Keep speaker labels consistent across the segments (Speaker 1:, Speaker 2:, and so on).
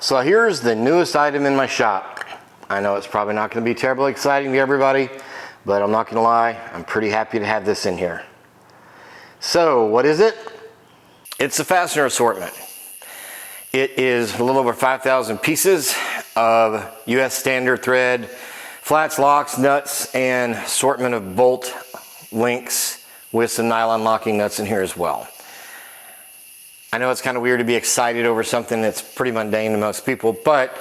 Speaker 1: So here's the newest item in my shop. I know it's probably not going to be terribly exciting to everybody, but I'm not going to lie, I'm pretty happy to have this in here. So what is it? It's a fastener assortment. It is a little over 5,000 pieces of US standard thread, flats, locks, nuts, and assortment of bolt links with some nylon locking nuts in here as well. I know it's kind of weird to be excited over something that's pretty mundane to most people, but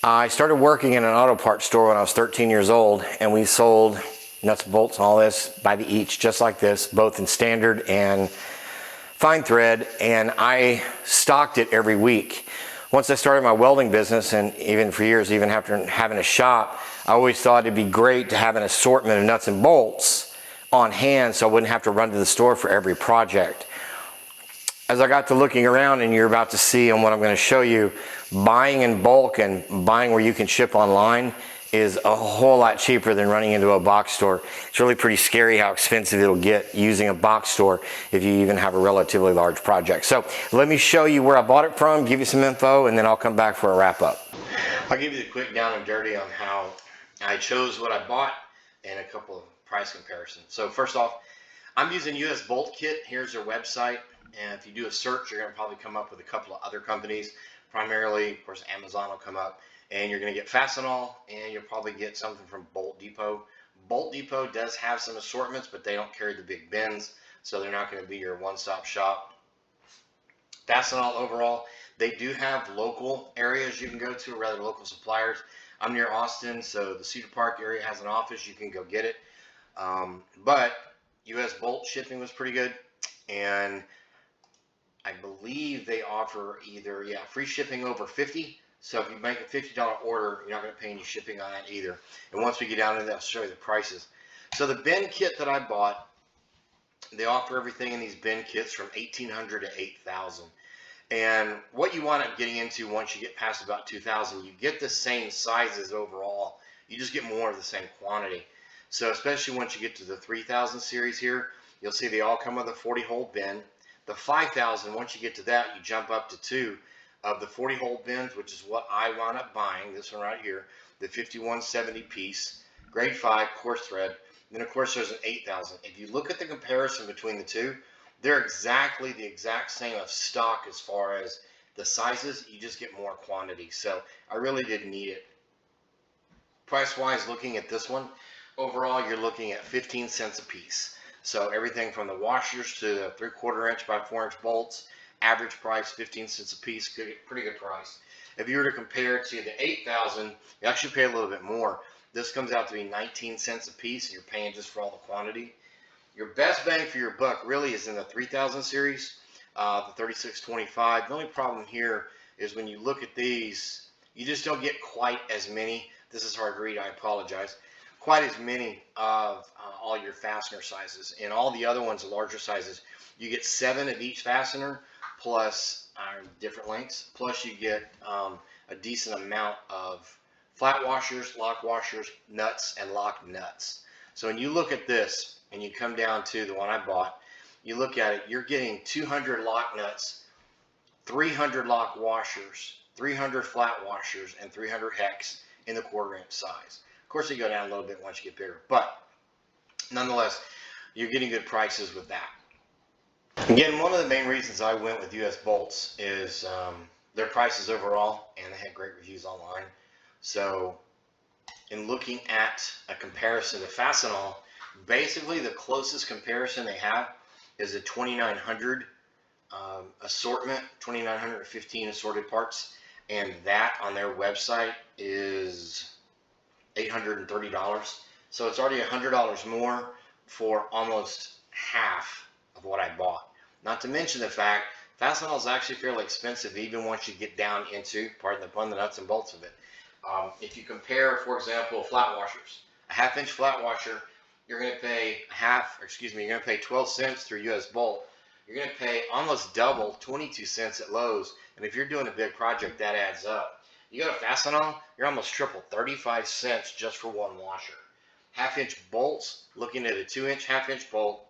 Speaker 1: I started working in an auto parts store when I was 13 years old, and we sold nuts, bolts, and all this by the each, just like this, both in standard and fine thread, and I stocked it every week. Once I started my welding business, and even for years, even after having a shop, I always thought it'd be great to have an assortment of nuts and bolts on hand so I wouldn't have to run to the store for every project. As I got to looking around, and you're about to see on what I'm going to show you, buying in bulk and buying where you can ship online is a whole lot cheaper than running into a box store. It's really pretty scary how expensive it'll get using a box store if you even have a relatively large project. So let me show you where I bought it from, give you some info, and then I'll come back for a wrap up. I'll give you the quick down and dirty on how I chose what I bought and a couple of price comparisons. So first off, I'm using US Bolt Kit. Here's their website. And if you do a search, you're going to probably come up with a couple of other companies. Primarily, of course, Amazon will come up. And you're going to get Fastenal, and you'll probably get something from Bolt Depot. Bolt Depot does have some assortments, but they don't carry the big bins, so they're not going to be your one-stop shop. Fastenal overall, they do have local areas you can go to, or rather local suppliers. I'm near Austin, so the Cedar Park area has an office. You can go get it. But US Bolt shipping was pretty good, and I believe they offer either, free shipping over 50. So if you make a $50 order, you're not going to pay any shipping on that either. And once we get down to that, I'll show you the prices. So the bin kit that I bought, they offer everything in these bin kits from $1,800 to $8,000. And what you wind up getting into once you get past about $2,000, you get the same sizes overall. You just get more of the same quantity. So especially once you get to the 3,000 series here, you'll see they all come with a 40-hole bin. The 5,000, once you get to that, you jump up to 2 of the 40-hole bins, which is what I wound up buying, this one right here, the 5170 piece, grade 5 coarse thread. Then, of course, there's an 8,000. If you look at the comparison between the two, they're exactly the exact same of stock as far as the sizes. You just get more quantity. So I really didn't need it. Price-wise, looking at this one, overall, you're looking at 15 cents a piece. So everything from the washers to the 3/4 inch by 4-inch bolts, average price 15 cents a piece, pretty good price. If you were to compare it to the 8,000, you actually pay a little bit more. This comes out to be 19 cents a piece, and you're paying just for all the quantity. Your best bang for your buck really is in the 3,000 series, the 3625. The only problem here is when you look at these, you just don't get quite as many. This is hard to read, I apologize. Quite as many of all your fastener sizes. And all the other ones, the larger sizes, you get 7 of each fastener plus different lengths, plus you get a decent amount of flat washers, lock washers, nuts, and lock nuts. So when you look at this and you come down to the one I bought, you look at it, you're getting 200 lock nuts, 300 lock washers, 300 flat washers, and 300 hex in the 1/4 inch size. Of course, they go down a little bit once you get bigger, but nonetheless, you're getting good prices with that. Again, one of the main reasons I went with US Bolts is their prices overall, and they had great reviews online. So in looking at a comparison to Fastenal, basically the closest comparison they have is a 2,900 assortment, 2,915 assorted parts, and that on their website is $830. So it's already $100 more for almost half of what I bought. Not to mention the fact Fastenal is actually fairly expensive even once you get down into, pardon the pun, the nuts and bolts of it. If you compare, for example, flat washers, a 1/2 inch flat washer, you're going to pay you're going to pay 12 cents through US Bolt. You're going to pay almost double, 22 cents at Lowe's. And if you're doing a big project, that adds up. You go to Fastenal, you're almost triple, 35 cents just for one washer. 1/2 inch bolts, looking at a 2-inch 1/2 inch bolt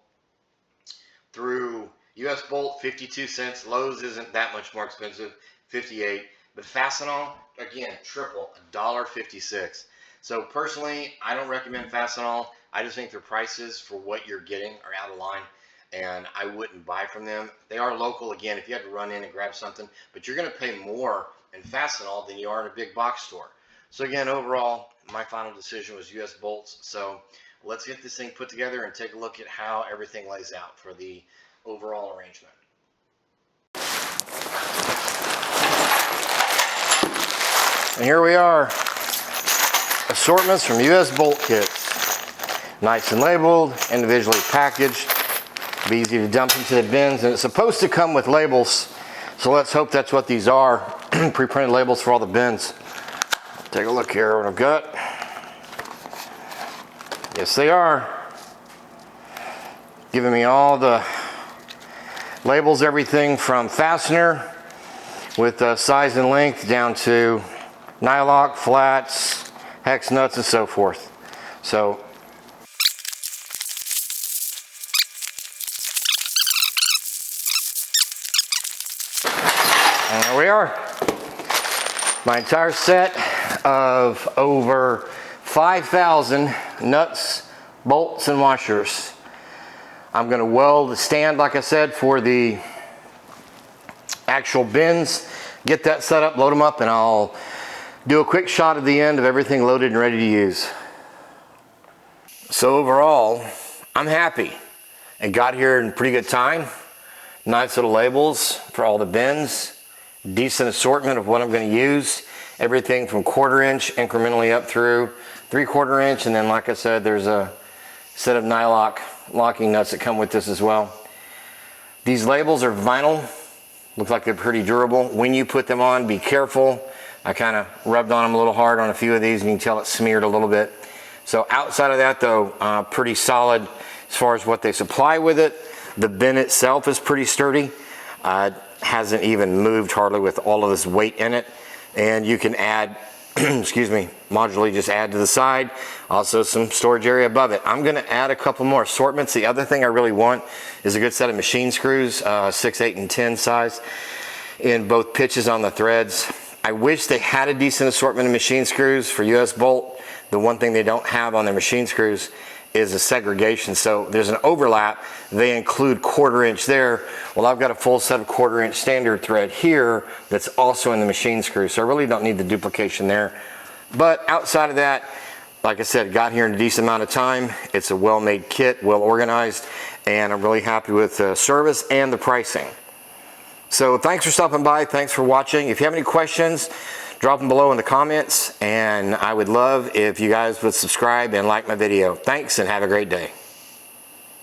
Speaker 1: through US Bolt, 52 cents. Lowe's isn't that much more expensive, 58. But Fastenal, again, triple, $1.56. So personally, I don't recommend Fastenal. I just think their prices for what you're getting are out of line, and I wouldn't buy from them. They are local, again, if you had to run in and grab something, but you're going to pay more in Fastenal than you are in a big box store. So again, overall, my final decision was US bolts. So let's get this thing put together and take a look at how everything lays out for the overall arrangement. And here we are, assortments from US Bolt Kits. Nice and labeled, individually packaged, be easy to dump into the bins, and it's supposed to come with labels. So let's hope that's what these are, pre-printed labels for all the bins. Take a look here what I've got. Yes, they are. Giving me all the labels, everything from fastener with size and length down to nylock, flats, hex nuts, and so forth. So and there we are. My entire set of over 5,000 nuts, bolts, and washers. I'm going to weld the stand, like I said, for the actual bins. Get that set up, load them up, and I'll do a quick shot at the end of everything loaded and ready to use. So overall, I'm happy. It got here in pretty good time. Nice little labels for all the bins. Decent assortment of what I'm going to use. Everything from 1/4 inch incrementally up through 3/4 inch, and then like I said, there's a set of nylock locking nuts that come with this as well. These labels are vinyl. Look like they're pretty durable. When you put them on, be careful. I kind of rubbed on them a little hard on a few of these, and you can tell it's smeared a little bit. So outside of that though, pretty solid as far as what they supply with it. The bin itself is pretty sturdy. Hasn't even moved hardly with all of this weight in it. And you can add, excuse me, modularly just add to the side. Also some storage area above it. I'm gonna add a couple more assortments. The other thing I really want is a good set of machine screws, 6, 8, and 10 size in both pitches on the threads. I wish they had a decent assortment of machine screws for US Bolt. The one thing they don't have on their machine screws is a segregation. So there's an overlap. They include 1/4 inch there. Well, I've got a full set of 1/4 inch standard thread here that's also in the machine screw. So I really don't need the duplication there. But outside of that, like I said, got here in a decent amount of time. It's a well-made kit, well organized, and I'm really happy with the service and the pricing. So thanks for stopping by. Thanks for watching. If you have any questions, drop them below in the comments, and I would love if you guys would subscribe and like my video. Thanks, and have a great day.